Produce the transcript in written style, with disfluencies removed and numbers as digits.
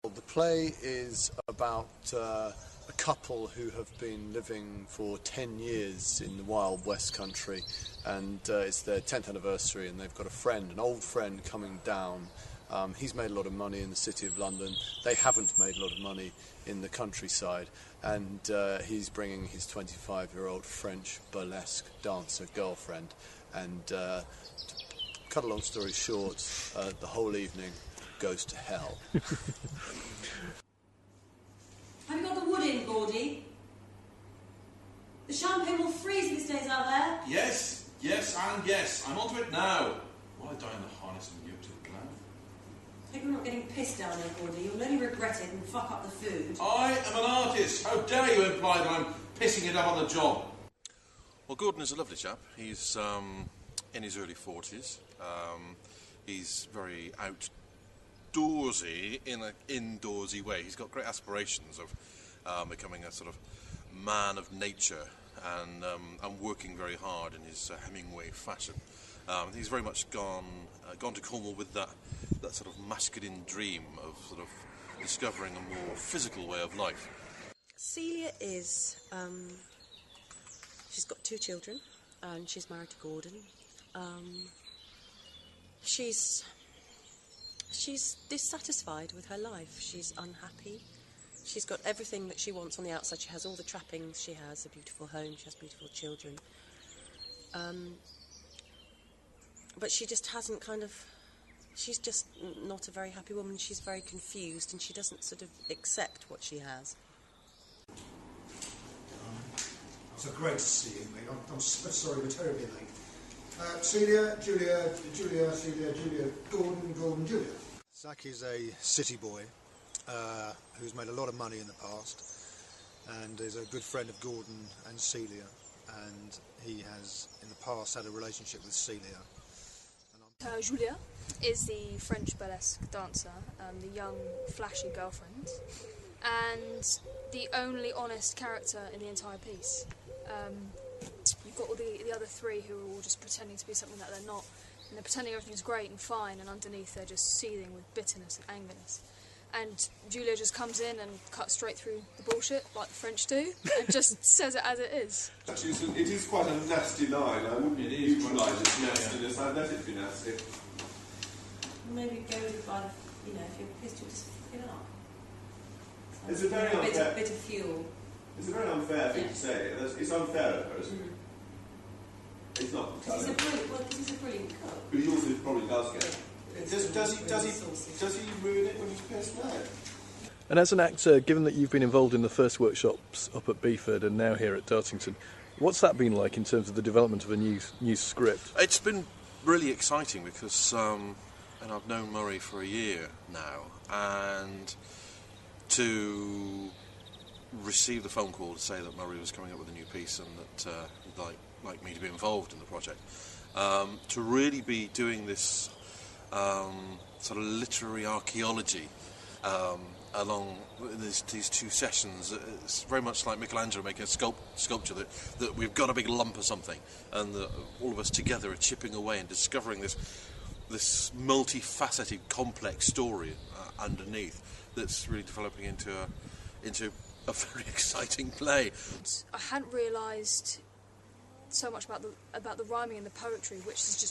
The play is about a couple who have been living for 10 years in the Wild West country, and it's their 10th anniversary, and they've got a friend, an old friend, coming down. He's made a lot of money in the City of London. They haven't made a lot of money in the countryside, and he's bringing his 25-year-old French burlesque dancer girlfriend. And to cut a long story short, the whole evening goes to hell. Have you got the wood in, Gordy? The champagne will freeze if it stays out there. Yes, and yes. I'm onto it now. While I die in the harness and yoke to the ground. Hope you're not getting pissed down there, Gordy. You'll only regret it and fuck up the food. I am an artist. How dare you imply that I'm pissing it up on the job? Well, Gordon is a lovely chap. He's in his early 40s. He's very outdoorsy in an indoorsy way. He's got great aspirations of becoming a sort of man of nature and working very hard in his Hemingway fashion. He's very much gone to Cornwall with that sort of masculine dream of sort of discovering a more physical way of life. Celia is, she's got 2 children, and she's married to Gordon. She's dissatisfied with her life. She's unhappy. She's got everything that she wants on the outside. She has all the trappings. She has a beautiful home. She has beautiful children. But she just hasn't she's just not a very happy woman. She's very confused, and she doesn't sort of accept what she has. So great to see you, mate. I'm sorry, we're terribly late. Celia, Julia, Celia, Julia, Gordon, Julia. Zach is a city boy who's made a lot of money in the past and is a good friend of Gordon and Celia, and he has in the past had a relationship with Celia. Julia is the French burlesque dancer, the young, flashy girlfriend, and the only honest character in the entire piece. You've got all the other 3 who are all just pretending to be something that they're not, and they're pretending everything's great and fine, and underneath they're just seething with bitterness and angerness. And Julia just comes in and cuts straight through the bullshit, like the French do, and just says it as it is. Actually, it is quite a nasty line. I wouldn't utilise its nastiness. I'd let it be nasty. Maybe go by the, if you're pissed, you'll just fuck it up. So It's a very unfair... bit of fuel. It's a very unfair thing to say. It's unfair of hers. It's not. Because he's a brilliant cook. But he also probably does get it. Does he ruin it when he's pissed? No. And as an actor, given that you've been involved in the first workshops up at Beeford and now here at Dartington, what's that been like in terms of the development of a new script? It's been really exciting because and I've known Murray for a year now, and to receive the phone call to say that Murray was coming up with a new piece and that he'd like me to be involved in the project, to really be doing this sort of literary archaeology along these 2 sessions. It's very much like Michelangelo making a sculpture that we've got a big lump of something, and that all of us together are chipping away and discovering this multifaceted, complex story underneath that's really developing into a very exciting play. I hadn't realised so much about the rhyming and the poetry, which is just